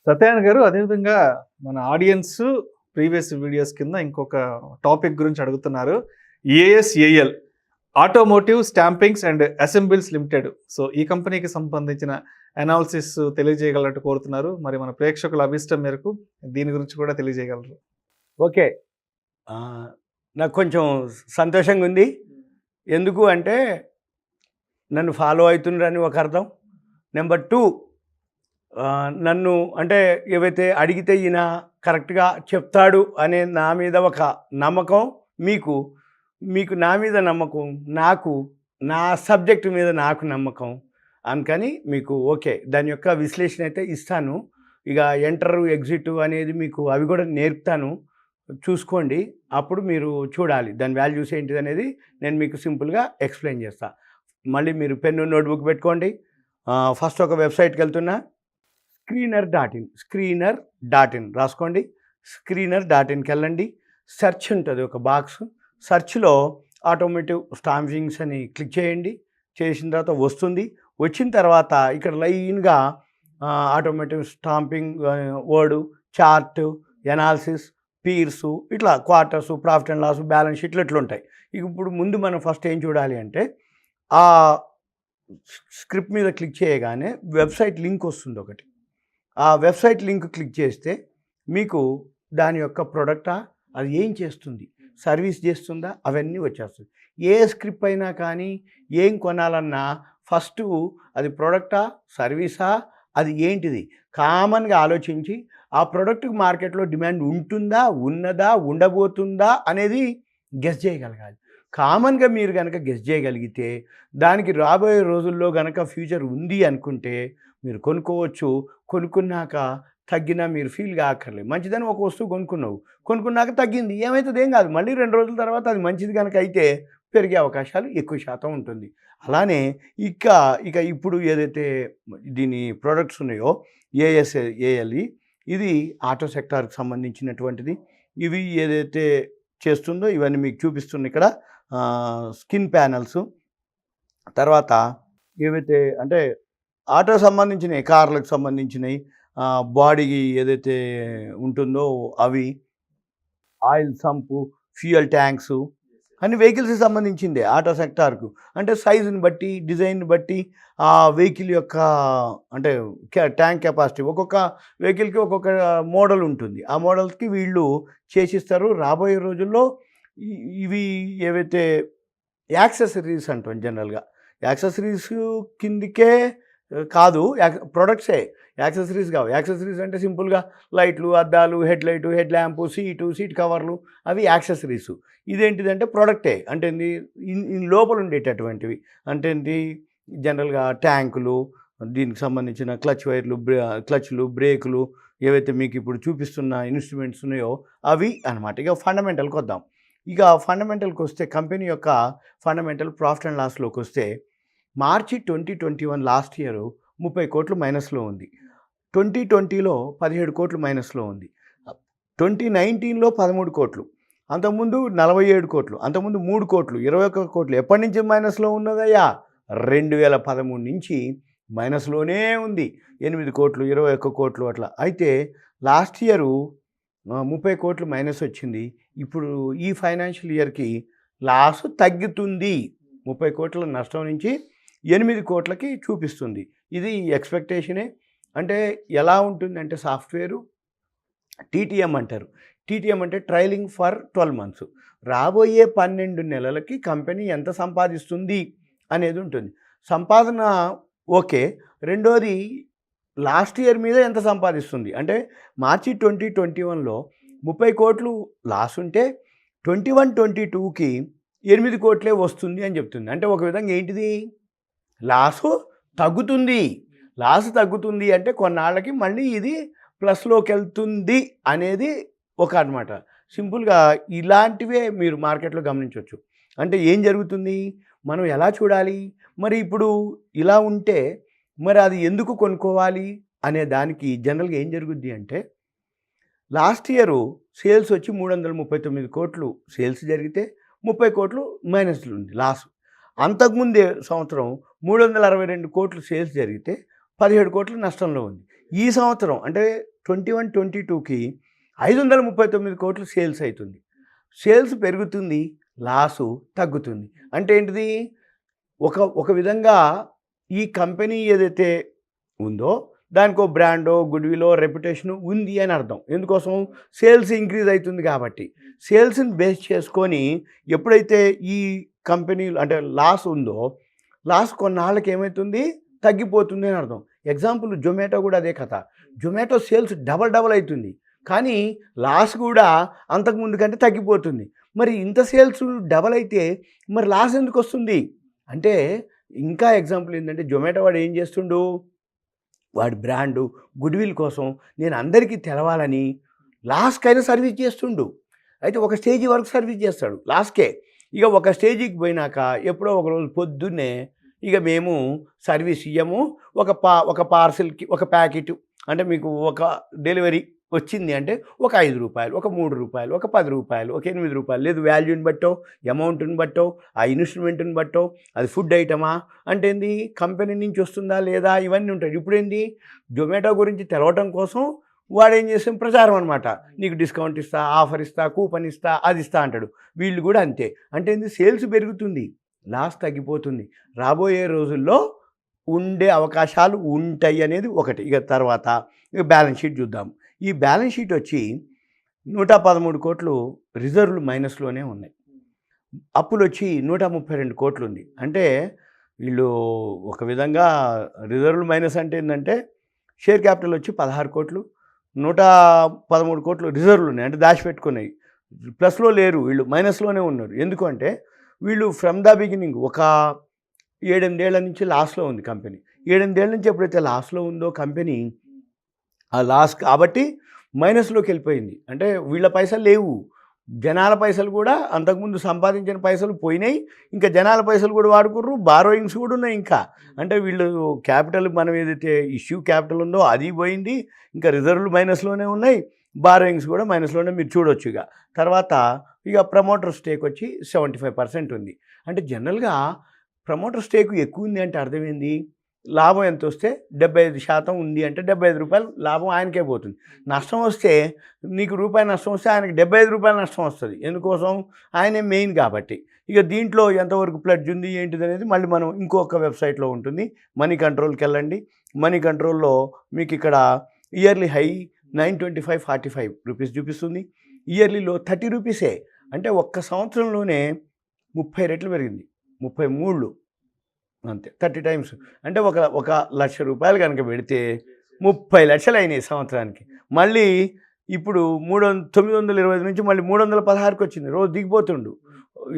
సత్యనారాయణ గారు అదేవిధంగా మన ఆడియన్స్ ప్రీవియస్ వీడియోస్ కింద ఇంకొక టాపిక్ గురించి అడుగుతున్నారు. ASAL automotive stampings and assemblies limited. So ఈ కంపెనీకి సంబంధించిన అనాలిసిస్ తెలియజేయగలట్టు కోరుతున్నారు. మరి మన ప్రేక్షకుల అభిష్టం మేరకు దీని గురించి కూడా తెలియజేయగలరు. ఓకే. నాకు కొంచెం సంతోషంగా ఉంది. ఎందుకు అంటే నన్ను ఫాలో అవుతుండ్రని ఒక అర్థం. నెంబర్ 2, నన్ను అంటే ఏవైతే అడిగితే ఈయన కరెక్ట్గా చెప్తాడు అనే నా మీద ఒక నమ్మకం, మీకు నా మీద నమ్మకం, నాకు నా సబ్జెక్టు మీద నాకు నమ్మకం. అందుకని మీకు ఓకే దాని యొక్క విశ్లేషణ అయితే ఇస్తాను. ఇక ఎంటర్ ఎగ్జిట్ అనేది మీకు అవి కూడా నేర్పుతాను, చూసుకోండి. అప్పుడు మీరు చూడాలి దాని వాల్యూస్ ఏంటిది అనేది నేను మీకు సింపుల్గా ఎక్స్ప్లెయిన్ చేస్తాను. మళ్ళీ మీరు పెన్ను నోట్బుక్ పెట్టుకోండి. ఫస్ట్ ఒక వెబ్సైట్కి వెళ్తున్నా, screener.in రాసుకోండి. screener.inకి వెళ్ళండి. సెర్చ్ ఉంటుంది ఒక బాక్స్. సెర్చ్లో ఆటోమేటివ్ స్టాంపింగ్స్ అని క్లిక్ చేయండి. చేసిన తర్వాత వస్తుంది. వచ్చిన తర్వాత ఇక్కడ లైన్గా automotive stamping word, chart, analysis, peers, ఇట్లా quarters, profit and loss, balance షీట్లు ఇట్లా ఉంటాయి. ఇప్పుడు ముందు మనం ఫస్ట్ ఏం చూడాలి అంటే ఆ స్క్రిప్ట్ మీద క్లిక్ చేయగానే వెబ్సైట్ లింక్ వస్తుంది ఒకటి. ఆ వెబ్సైట్ లింక్ క్లిక్ చేస్తే మీకు దాని యొక్క ప్రోడక్టా, అది ఏం చేస్తుంది, సర్వీస్ చేస్తుందా, అవన్నీ వచ్చేస్తుంది. ఏ స్క్రిప్ట్ అయినా కానీ ఏం కొనాలన్నా ఫస్ట్ అది ప్రోడక్టా, సర్వీసా, అది ఏంటిది కామన్గా ఆలోచించి ఆ ప్రోడక్ట్కి మార్కెట్లో డిమాండ్ ఉంటుందా, ఉన్నదా, ఉండబోతుందా అనేది గెస్ చేయగలగాలి. కామన్గా మీరు కనుక గెస్ చేయగలిగితే దానికి రాబోయే రోజుల్లో కనుక ఫ్యూచర్ ఉంది అనుకుంటే మీరు కొనుక్కోవచ్చు. కొనుక్కున్నాక తగ్గినా మీరు ఫీల్ కాక్కర్లేదు. మంచిదని ఒక వస్తువు కొనుక్కున్నాక తగ్గింది, ఏమవుతుంది, ఏం కాదు. మళ్ళీ 2 రోజుల తర్వాత అది మంచిది కనుక అయితే పెరిగే అవకాశాలు ఎక్కువ శాతం ఉంటుంది. అలానే ఇక ఇప్పుడు ఏదైతే దీని ప్రోడక్ట్స్ ఉన్నాయో ఏఎస్ఏఎల్, ఇది ఆటో సెక్టార్కి సంబంధించినటువంటిది. ఇవి ఏదైతే చేస్తుందో ఇవన్నీ మీకు చూపిస్తున్నాయి ఇక్కడ. స్కిన్ ప్యానల్స్, తర్వాత ఏవైతే అంటే ఆటో సంబంధించినవి, కార్లకు సంబంధించినవి, బాడీకి ఏదైతే ఉంటుందో అవి, ఆయిల్ సంపు, ఫ్యూయల్ ట్యాంక్సు, అన్ని వెహికల్స్కి సంబంధించిందే ఆటో సెక్టార్కు. అంటే సైజుని బట్టి, డిజైన్ని బట్టి ఆ వెహికల్ యొక్క అంటే ట్యాంక్ కెపాసిటీ, ఒక్కొక్క వెహికల్కి ఒక్కొక్క మోడల్ ఉంటుంది. ఆ మోడల్స్కి వీళ్ళు చేసిస్తారు. రాబోయే రోజుల్లో ఇవి ఏవైతే యాక్సెసరీస్ అంటాం జనరల్గా, యాక్సెసరీస్ కిందికే కాదు, ప్రొడక్ట్సే యాక్సెసరీస్ కావు. యాక్సెసరీస్ అంటే సింపుల్గా లైట్లు, అద్దాలు, head light, head lamp, seat కవర్లు, అవి యాక్సెసరీస్. ఇదేంటిదంటే ప్రోడక్టే. అంటే లోపల ఉండేటటువంటివి అంటే జనరల్గా ట్యాంకులు, దీనికి సంబంధించిన క్లచ్ వైర్లు, క్లచ్లు, బ్రేకులు, ఏవైతే మీకు ఇప్పుడు చూపిస్తున్న ఇన్స్ట్రుమెంట్స్ ఉన్నాయో అవి అనమాట. ఇక ఫండమెంటల్కి వద్దాం. ఇక ఫండమెంటల్కి వస్తే కంపెనీ యొక్క ఫండమెంటల్ ప్రాఫిట్ అండ్ లాస్లోకి వస్తే మార్చి 2021 లాస్ట్ ఇయర్ 30 కోట్లు మైనస్లో ఉంది. 2020లో 17 కోట్లు మైనస్లో ఉంది. 2019లో 13 కోట్లు, అంతకుముందు 47 కోట్లు, అంతకుముందు 3 కోట్లు, 21 కోట్లు. ఎప్పటి నుంచి మైనస్లో ఉన్నదయ్యా? 2013 నుంచి మైనస్లోనే ఉంది. 8 కోట్లు, 21 కోట్లు అట్లా. అయితే లాస్ట్ ఇయరు 30 కోట్లు మైనస్ వచ్చింది. ఇప్పుడు ఈ ఫైనాన్షియల్ ఇయర్కి లాస్ తగ్గుతుంది. 30 కోట్ల నష్టం నుంచి 8 కోట్లకి చూపిస్తుంది. ఇది ఎక్స్పెక్టేషనే. అంటే ఎలా ఉంటుందంటే సాఫ్ట్వేరు టీటీఎం అంటారు. టీటీఎం అంటే ట్రైలింగ్ ఫర్ 12 months. రాబోయే 12 నెలలకి కంపెనీ ఎంత సంపాదిస్తుంది అనేది ఉంటుంది. సంపాదన ఓకే. రెండోది లాస్ట్ ఇయర్ మీద ఎంత సంపాదిస్తుంది. అంటే మార్చి 2021లో 30 కోట్లు లాస్ ఉంటే 21-22కి 8 కోట్లే వస్తుంది అని చెప్తుంది. అంటే ఒక విధంగా ఏంటిది, లాసు తగ్గుతుంది. లాస్ తగ్గుతుంది అంటే కొన్నాళ్ళకి మళ్ళీ ఇది ప్లస్లోకి వెళ్తుంది అనేది ఒక అనమాట. సింపుల్గా ఇలాంటివే మీరు మార్కెట్లో గమనించవచ్చు. అంటే ఏం జరుగుతుంది, మనం ఎలా చూడాలి, మరి ఇప్పుడు ఇలా ఉంటే మరి అది ఎందుకు కొనుక్కోవాలి అనే దానికి జనరల్గా ఏం జరుగుద్ది అంటే, లాస్ట్ ఇయరు సేల్స్ వచ్చి 339 కోట్లు సేల్స్ జరిగితే 30 కోట్లు మైనస్లు ఉంది లాస్. అంతకుముందే సంవత్సరం 362 కోట్లు సేల్స్ జరిగితే 17 కోట్లు నష్టంలో ఉంది. ఈ సంవత్సరం అంటే 21-22కి 539 కోట్లు సేల్స్ అవుతుంది. సేల్స్ పెరుగుతుంది, లాసు తగ్గుతుంది. అంటే ఏంటిది? ఒక విధంగా ఈ కంపెనీ ఏదైతే ఉందో దానికో బ్రాండో, గుడ్విలో, రెప్యుటేషను ఉంది అని అర్థం. ఎందుకోసం? సేల్స్ ఇంక్రీజ్ అవుతుంది కాబట్టి. సేల్స్ని బేస్ చేసుకొని ఎప్పుడైతే ఈ కంపెనీలు అంటే లాస్ ఉందో, లాస్ కొన్నాళ్ళకి ఏమవుతుంది? తగ్గిపోతుంది అని అర్థం. ఎగ్జాంపుల్ జొమాటో కూడా అదే కథ. జొమాటో సేల్స్ డబల్ అవుతుంది, కానీ లాస్ కూడా అంతకుముందు కంటే తగ్గిపోతుంది. మరి ఇంత సేల్స్ డబల్ అయితే మరి లాస్ ఎందుకు వస్తుంది అంటే, ఇంకా ఎగ్జాంపుల్ ఏంటంటే జొమాటో వాడు ఏం చేస్తుండు? వాడి బ్రాండు, గుడ్విల్ కోసం నేను అందరికీ తెలవాలని లాస్కైనా సర్వీస్ చేస్తుండు. అయితే ఒక స్టేజీ వరకు సర్వీస్ చేస్తాడు లాస్కే. ఇక ఒక స్టేజీకి పోయినాక ఎప్పుడో ఒక రోజు పొద్దున్నే ఇక మేము సర్వీస్ ఇయ్యము, ఒక పార్సిల్కి ఒక ప్యాకెట్ అంటే మీకు ఒక డెలివరీ వచ్చింది అంటే ఒక ₹5, ఒక ₹3, ఒక ₹10, ఒక ₹8, లేదు వాల్యూని బట్టో, అమౌంట్ని బట్టో, ఆ ఇన్స్ట్రుమెంట్ని బట్టో, అది ఫుడ్ ఐటమా అంటే ఏంది, కంపెనీ నుంచి వస్తుందా లేదా, ఇవన్నీ ఉంటాయి. ఇప్పుడు ఏంది, జొమాటో గురించి తెలవటం కోసం వాడు ఏం చేస్తాం, ప్రచారం అనమాట. నీకు డిస్కౌంట్ ఇస్తా, ఆఫర్ ఇస్తా, కూపన్ ఇస్తా, అది ఇస్తా అంటాడు. వీళ్ళు కూడా అంతే. అంటే ఏంది, సేల్స్ పెరుగుతుంది, లాస్ తగ్గిపోతుంది. రాబోయే రోజుల్లో ఉండే అవకాశాలు ఉంటాయి అనేది ఒకటి. ఇక తర్వాత ఇక బ్యాలెన్స్ షీట్ చూద్దాం. ఈ బ్యాలెన్స్ షీట్ వచ్చి 113 కోట్లు రిజర్వ్లు మైనస్లోనే ఉన్నాయి. అప్పులు వచ్చి 132 కోట్లు ఉంది. అంటే వీళ్ళు ఒక విధంగా రిజర్వ్లు మైనస్ అంటే ఏంటంటే, షేర్ క్యాపిటల్ వచ్చి 16 కోట్లు, 113 కోట్లు రిజర్వ్లు ఉన్నాయి, అంటే దాచిపెట్టుకున్నాయి. ప్లస్లో లేరు, వీళ్ళు మైనస్లోనే ఉన్నారు. ఎందుకంటే వీళ్ళు ఫ్రమ్ ద బిగినింగ్ ఒక 7-8 ఏళ్ల నుంచి లాస్లో ఉంది కంపెనీ. 7-8 ఏళ్ల నుంచి ఎప్పుడైతే లాస్లో ఉందో కంపెనీ, ఆ లాస్ కాబట్టి మైనస్లోకి వెళ్ళిపోయింది. అంటే వీళ్ళ పైసలు లేవు, జనాల పైసలు కూడా అంతకుముందు సంపాదించిన పైసలు పోయినాయి, ఇంకా జనాల పైసలు కూడా వాడుకుర్రు, బారోయింగ్స్ కూడా ఉన్నాయి. ఇంకా అంటే వీళ్ళు క్యాపిటల్, మనం ఏదైతే ఇష్యూ క్యాపిటల్ ఉందో అది పోయింది, ఇంకా రిజర్వ్లు మైనస్లోనే ఉన్నాయి, బారోయింగ్స్ కూడా మైనస్లోనే మీరు చూడొచ్చు. తర్వాత ఇక ప్రమోటర్ స్టేక్ వచ్చి 75% ఉంది. అంటే జనరల్గా ప్రమోటర్ స్టేక్ ఎక్కువ ఉంది అంటే అర్థమైంది, లాభం ఎంత వస్తే 75% ఉంది అంటే ₹75 లాభం ఆయనకే పోతుంది. నష్టం వస్తే, నీకు రూపాయి నష్టం వస్తే ఆయనకి ₹75 నష్టం వస్తుంది. ఎందుకోసం? ఆయనే మెయిన్ కాబట్టి. ఇక దీంట్లో ఎంతవరకు ప్లడ్జ్ ఉంది ఏంటిది అనేది మళ్ళీ మనం ఇంకొక వెబ్సైట్లో ఉంటుంది, మనీ కంట్రోల్కి వెళ్ళండి. మనీ కంట్రోల్లో మీకు ఇక్కడ ఇయర్లీ హై 925.45 రూపీస్ చూపిస్తుంది, ఇయర్లీలో 30 రూపీసే. అంటే ఒక్క సంవత్సరంలోనే 30 రెట్లు పెరిగింది, 33 అంతే, 30 టైమ్స్. అంటే ఒక ₹1,00,000 కనుక పెడితే 30 లక్షలు అయినాయి సంవత్సరానికి. మళ్ళీ ఇప్పుడు 925 నుంచి మళ్ళీ 316కి వచ్చింది. రోజు దిగిపోతుండు,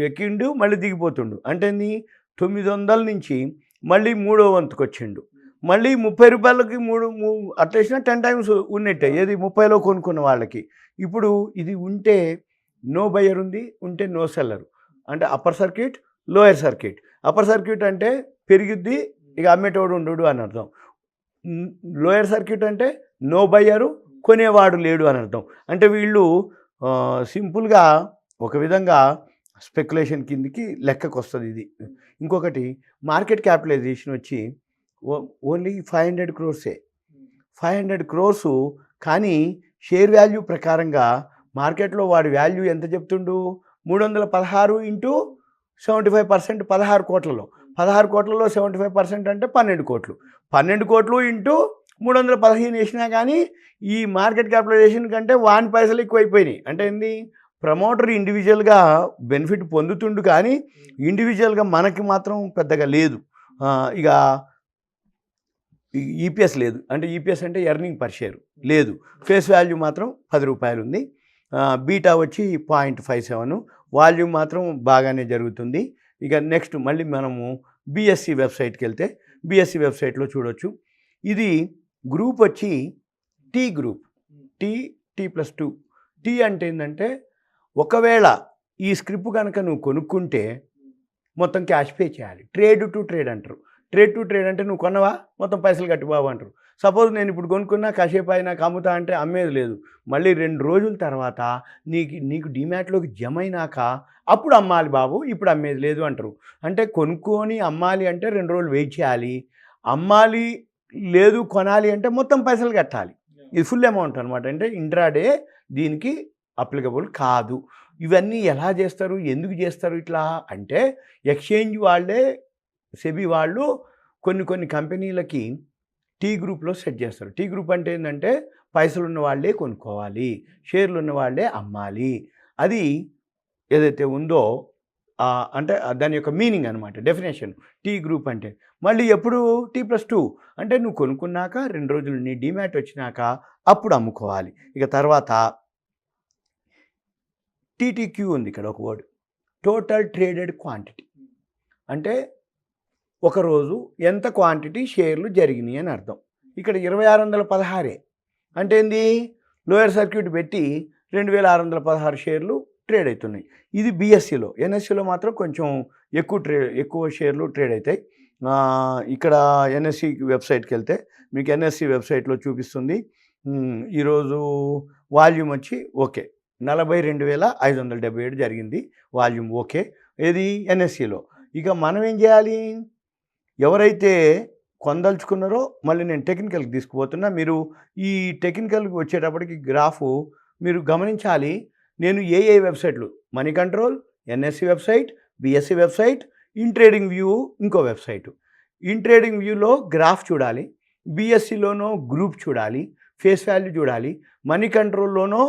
ఎక్కిండు మళ్ళీ దిగిపోతుండు. అంటే 900 నుంచి మళ్ళీ 3వ వంతుకు వచ్చిండు. మళ్ళీ ₹30కి 3 అట్లా వేసినా 10 టైమ్స్ ఉన్నట్టే. ఏది 30లో కొనుక్కున్న వాళ్ళకి. ఇప్పుడు ఇది ఉంటే నో బయర్ ఉంది, ఉంటే నో సెల్లర్. అంటే upper circuit, lower circuit. Upper circuit అంటే పెరిగిద్ది, ఇక అమ్మేటోడు ఉండడు అని అర్థం. లోయర్ సర్క్యూట్ అంటే నో బయ్యరు, కొనేవాడు లేడు అని అర్థం. అంటే వీళ్ళు సింపుల్గా ఒక విధంగా స్పెక్యులేషన్ కిందికి లెక్కకు వస్తుంది ఇది. ఇంకొకటి, మార్కెట్ క్యాపిటలైజేషన్ వచ్చి ఓన్లీ 500 crores. 500 crores, కానీ షేర్ వాల్యూ ప్రకారంగా మార్కెట్లో వాడి వాల్యూ ఎంత చెప్తుండు, 316 ఇంటూ 75%, 16 కోట్లలో. 16 కోట్లలో 75% అంటే 12 కోట్లు. 12 కోట్లు ఇంటూ 315 వేసినా కానీ ఈ మార్కెట్ క్యాపిటలైజేషన్ కంటే వాని పైసలు ఎక్కువైపోయినాయి. అంటే ఏంది, ప్రమోటర్ ఇండివిజువల్గా బెనిఫిట్ పొందుతుండు, కానీ ఇండివిజువల్గా మనకి మాత్రం పెద్దగా లేదు. ఇక ఈపీఎస్ లేదు, అంటే ఈపీఎస్ అంటే ఎర్నింగ్ పర్ షేర్ లేదు. ఫేస్ వాల్యూ మాత్రం ₹10 ఉంది. బీటా వచ్చి 0.57, వాల్యూమ్ మాత్రం బాగానే జరుగుతుంది. ఇక నెక్స్ట్ మళ్ళీ మనము బీఎస్సీ వెబ్సైట్కి వెళ్తే బీఎస్సీ వెబ్సైట్లో చూడొచ్చు. ఇది గ్రూప్ వచ్చి టీ గ్రూప్, T+2. టీ అంటే ఏంటంటే, ఒకవేళ ఈ స్క్రిప్ట్ కనుక నువ్వు కొనుక్కుంటే మొత్తం క్యాష్ పే చేయాలి. ట్రేడ్ టు ట్రేడ్ అంటారు. ట్రేడ్ టు ట్రేడ్ అంటే నువ్వు కొన్నవా మొత్తం పైసలు కట్టి బాబు అంటారు. సపోజ్ నేను ఇప్పుడు కొనుక్కున్నా, కాసేపు అయినాక అమ్ముతా అంటే అమ్మేది లేదు. మళ్ళీ 2 రోజుల తర్వాత నీకు డిమాట్లోకి జమ అయినాక అప్పుడు అమ్మాలి బాబు, ఇప్పుడు అమ్మేది లేదు అంటారు. అంటే కొనుక్కొని అమ్మాలి అంటే 2 రోజులు వెయిట్ చేయాలి, అమ్మాలి లేదు కొనాలి అంటే మొత్తం పైసలు కట్టాలి. ఇది ఫుల్ అమౌంట్ అనమాట. అంటే ఇంట్రాడే దీనికి అప్లికబుల్ కాదు. ఇవన్నీ ఎలా చేస్తారు, ఎందుకు చేస్తారు ఇట్లా అంటే, ఎక్స్చేంజ్ వాళ్ళే, సెబీ వాళ్ళు కొన్ని కంపెనీలకి టీ గ్రూప్లో సెట్ చేస్తారు. టీ గ్రూప్ అంటే ఏంటంటే పైసలు ఉన్న వాళ్ళే కొనుక్కోవాలి, షేర్లు ఉన్న వాళ్ళే అమ్మాలి. అది ఏదైతే ఉందో అంటే దాని యొక్క మీనింగ్ అనమాట, డెఫినేషన్ టీ గ్రూప్ అంటే. మళ్ళీ ఎప్పుడు T+2 అంటే నువ్వు కొనుక్కున్నాక 2 రోజులు నీ డీమ్యాట్ వచ్చినాక అప్పుడు అమ్ముకోవాలి. ఇక తర్వాత TTQ ఉంది ఇక్కడ ఒక వర్డ్, టోటల్ ట్రేడెడ్ క్వాంటిటీ. అంటే ఒకరోజు ఎంత క్వాంటిటీ షేర్లు జరిగినాయి అని అర్థం. ఇక్కడ 2616 అంటే ఏంది, లోయర్ సర్క్యూట్ పెట్టి 2616 షేర్లు ట్రేడ్ అవుతున్నాయి. ఇది BSEలో. NSEలో మాత్రం కొంచెం ఎక్కువ షేర్లు ట్రేడ్ అవుతాయి. ఇక్కడ NSE వెబ్సైట్కి వెళ్తే మీకు NSE వెబ్సైట్లో చూపిస్తుంది. ఈరోజు వాల్యూమ్ వచ్చి ఓకే 42,577 జరిగింది వాల్యూమ్, ఓకే. ఏది NSEలో. ఇక మనం ఏం చేయాలి, ఎవరైతే కొందలుచుకున్నారో మళ్ళీ నేను టెక్నికల్కి తీసుకుపోతున్నా. మీరు ఈ టెక్నికల్కి వచ్చేటప్పటికి గ్రాఫు మీరు గమనించాలి. నేను ఏ వెబ్సైట్లు, money control, NSE website, BSE website, in trading view ఇంకో వెబ్సైటు. ఇన్ ట్రేడింగ్ వ్యూలో గ్రాఫ్ చూడాలి, BSEలోనో గ్రూప్ చూడాలి, ఫేస్ వాల్యూ చూడాలి, మనీ కంట్రోల్లోనో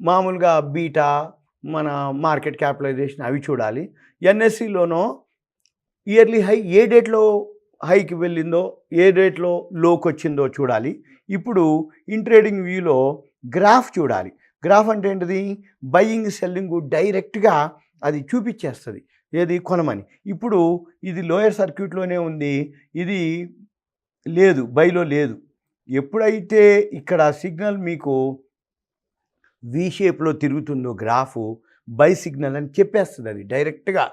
మామూలుగా బీటా, మన మార్కెట్ క్యాపిటలైజేషన్ అవి చూడాలి, NSEలోనో ఇయర్లీ హై ఏ డేట్లో హైకి వెళ్ళిందో, ఏ డేట్లో లోకి వచ్చిందో చూడాలి. ఇప్పుడు ఇన్ ట్రేడింగ్ వ్యూలో గ్రాఫ్ చూడాలి. గ్రాఫ్ అంటే ఏంటిది, బయ్యింగ్ సెల్లింగ్ డైరెక్ట్గా అది చూపించేస్తుంది, ఏది కొనమని. ఇప్పుడు ఇది లోయర్ సర్క్యూట్లోనే ఉంది, ఇది లేదు, బైలో లేదు. ఎప్పుడైతే ఇక్కడ సిగ్నల్ మీకు వి షేప్లో తిరుగుతుందో గ్రాఫు, బై సిగ్నల్ అని చెప్పేస్తుంది. అది డైరెక్ట్గా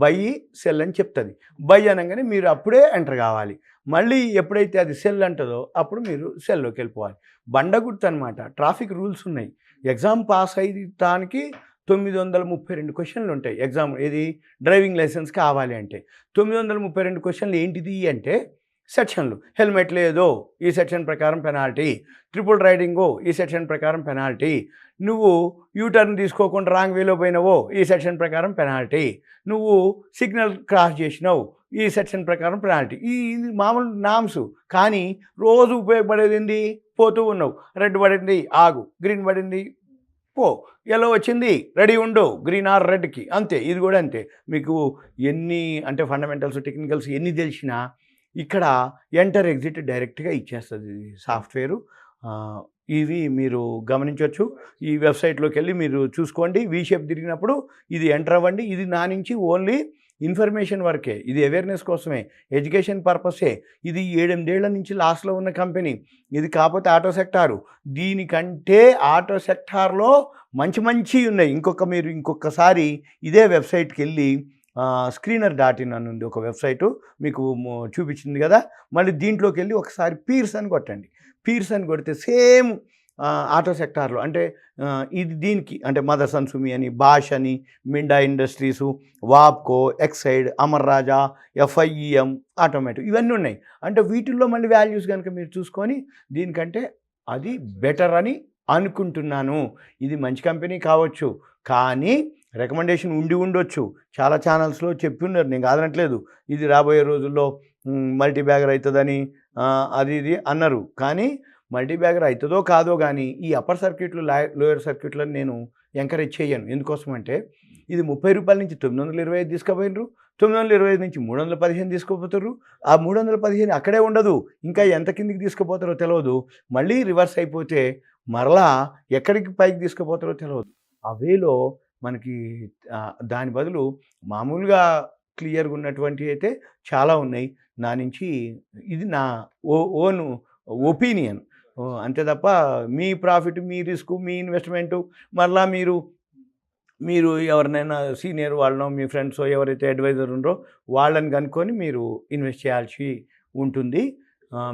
బై సెల్ అని చెప్తుంది. బై అనగానే మీరు అప్పుడే ఎంటర్ కావాలి. మళ్ళీ ఎప్పుడైతే అది సెల్ అంటుందో అప్పుడు మీరు సెల్లోకి వెళ్ళిపోవాలి. బండగుర్తు అనమాట. ట్రాఫిక్ రూల్స్ ఉన్నాయి. ఎగ్జామ్ పాస్ అయ్యడానికి 932 క్వశ్చన్లు ఉంటాయి. ఎగ్జామ్ ఏది, డ్రైవింగ్ లైసెన్స్ కావాలి అంటే 932 క్వశ్చన్లు ఏంటిది అంటే సెక్షన్లు. హెల్మెట్ లేదో ఈ సెక్షన్ ప్రకారం పెనాల్టీ, ట్రిపుల్ రైడింగో ఈ సెక్షన్ ప్రకారం పెనాల్టీ, నువ్వు యూటర్న్ తీసుకోకుండా రాంగ్ వేలో పోయినావో ఈ సెక్షన్ ప్రకారం పెనాల్టీ, నువ్వు సిగ్నల్ క్రాస్ చేసినావు ఈ సెక్షన్ ప్రకారం పెనాల్టీ. ఈ మామూలు నామ్స్. కానీ రోజు ఉపయోగపడేది ఏంది, పోతూ ఉన్నావు, రెడ్ పడింది ఆగు, గ్రీన్ పడింది పో, ఎల్లో వచ్చింది రెడీ ఉండు, గ్రీన్ ఆర్ రెడ్కి, అంతే. ఇది కూడా అంతే. మీకు ఎన్ని అంటే ఫండమెంటల్స్, టెక్నికల్స్ ఎన్ని తెలిసినా ఇక్కడ ఎంటర్ ఎగ్జిట్ డైరెక్ట్గా ఇచ్చేస్తుంది సాఫ్ట్వేరు. ఇవి మీరు గమనించవచ్చు. ఈ వెబ్సైట్లోకి వెళ్ళి మీరు చూసుకోండి. వి షేప్ తిరిగినప్పుడు ఇది ఎంటర్ అవ్వండి. ఇది నా నుంచి ఓన్లీ ఇన్ఫర్మేషన్ వరకే, ఇది అవేర్నెస్ కోసమే, ఎడ్యుకేషన్ పర్పసే. ఇది 7-8 ఏళ్ల నుంచి లాస్ట్లో ఉన్న కంపెనీ ఇది. కాకపోతే ఆటో సెక్టారు, దీనికంటే ఆటో సెక్టార్లో మంచి ఉన్నాయి. మీరు ఇంకొకసారి ఇదే వెబ్సైట్కి వెళ్ళి screener.in అని ఉంది ఒక వెబ్సైటు, మీకు చూపించింది కదా. మళ్ళీ దీంట్లోకి వెళ్ళి ఒకసారి పీర్స్ అని కొట్టండి. పీర్స్ అని కొడితే సేమ్ ఆటో సెక్టార్లో అంటే ఇది దీనికి అంటే మదర్ సన్సుమి అని, బాష్ అని, మిండా ఇండస్ట్రీసు, వాప్కో, ఎక్సైడ్, అమర్ రాజా, FIEM, ఆటోమేటిక్ ఇవన్నీ ఉన్నాయి. అంటే వీటిల్లో మళ్ళీ వాల్యూస్ కనుక మీరు చూసుకొని దీనికంటే అది బెటర్ అని అనుకుంటున్నాను. ఇది మంచి కంపెనీ కావచ్చు, కానీ రికమెండేషన్ ఉండొచ్చు. చాలా ఛానల్స్లో చెప్పి ఉన్నారు, నేను కాదనట్లేదు. ఇది రాబోయే రోజుల్లో మల్టీ బ్యాగర్ అవుతుందని అది ఇది అన్నారు. కానీ మల్టీ బ్యాగర్ అవుతుందో కాదో కానీ ఈ అప్పర్ సర్క్యూట్లు, లోయర్ సర్క్యూట్లను నేను ఎంకరేజ్ చేయను. ఎందుకోసం అంటే ఇది 30 రూపాయల నుంచి 925 తీసుకుపోయినరు, 925 నుంచి 315 తీసుకుపోతారు. ఆ 315 అక్కడే ఉండదు, ఇంకా ఎంత కిందికి తీసుకుపోతారో తెలియదు. మళ్ళీ రివర్స్ అయిపోతే మరలా ఎక్కడికి పైకి తీసుకుపోతారో తెలియదు. ఆ వేలో మనకి దాని బదులు మామూలుగా క్లియర్గా ఉన్నటువంటి అయితే చాలా ఉన్నాయి. నా నుంచి ఇది నా ఓన్ ఒపీనియన్, అంతే తప్ప మీ ప్రాఫిట్, మీ రిస్క్, మీ ఇన్వెస్ట్మెంటు మరలా మీరు ఎవరినైనా సీనియర్ వాళ్ళనో, మీ ఫ్రెండ్స్ ఎవరైతే అడ్వైజర్ ఉన్నారో వాళ్ళని కనుక్కొని మీరు ఇన్వెస్ట్ చేయాల్సి ఉంటుంది.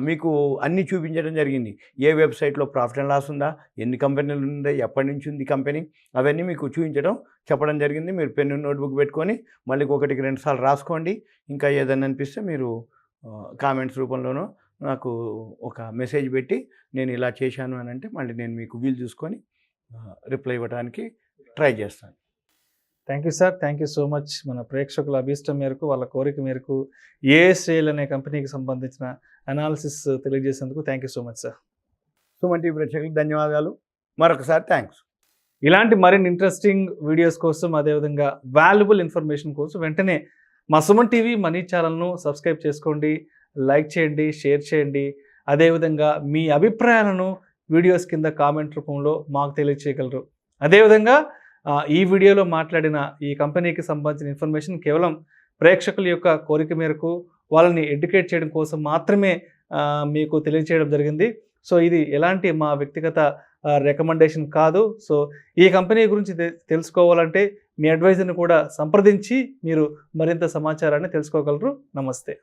మీకు అన్నీ చూపించడం జరిగింది. ఏ వెబ్సైట్లో ప్రాఫిట్ అండ్ లాస్ ఉందా, ఎన్ని కంపెనీలు ఉందా, ఎప్పటి నుంచి ఉంది కంపెనీ, అవన్నీ మీకు చెప్పడం జరిగింది. మీరు పెన్ను, నోట్బుక్ పెట్టుకొని మళ్ళీ 1-2 సార్లు రాసుకోండి. ఇంకా ఏదైనా అనిపిస్తే మీరు కామెంట్స్ రూపంలోనో నాకు ఒక మెసేజ్ పెట్టి నేను ఇలా చేశాను అని అంటే మళ్ళీ నేను మీకు వీలు చూసుకొని రిప్లై ఇవ్వడానికి ట్రై చేస్తాను. Thank you sir, thank you so much. మన ప్రేక్షకుల అభీష్టం మేరకు, వాళ్ళ కోరిక మేరకు ASAL అనే కంపెనీకి సంబంధించిన అనాలిసిస్ తెలియజేసేందుకు thank you so much sir. Suman TV ప్రేక్షకులకు ధన్యవాదాలు. మరొకసారి థ్యాంక్స్. ఇలాంటి మరిన్ని ఇంట్రెస్టింగ్ వీడియోస్ కోసం, అదేవిధంగా వాల్యుబుల్ ఇన్ఫర్మేషన్ కోసం వెంటనే మా సుమన్ టీవీ మనీ ఛానల్ను సబ్స్క్రైబ్ చేసుకోండి, లైక్ చేయండి, షేర్ చేయండి. అదేవిధంగా మీ అభిప్రాయాలను వీడియోస్ కింద కామెంట్ రూపంలో మాకు తెలియచేయగలరు. అదేవిధంగా ఈ వీడియోలో మాట్లాడిన ఈ కంపెనీకి సంబంధించిన ఇన్ఫర్మేషన్ కేవలం ప్రేక్షకుల యొక్క కోరిక మేరకు, వాళ్ళని ఎడ్యుకేట్ చేయడం కోసం మాత్రమే మీకు తెలియచేయడం జరిగింది. సో ఇది ఎలాంటి మా వ్యక్తిగత రికమెండేషన్ కాదు. సో ఈ కంపెనీ గురించి తెలుసుకోవాలంటే మీ అడ్వైజర్ని కూడా సంప్రదించి మీరు మరింత సమాచారాన్ని తెలుసుకోగలరు. నమస్తే.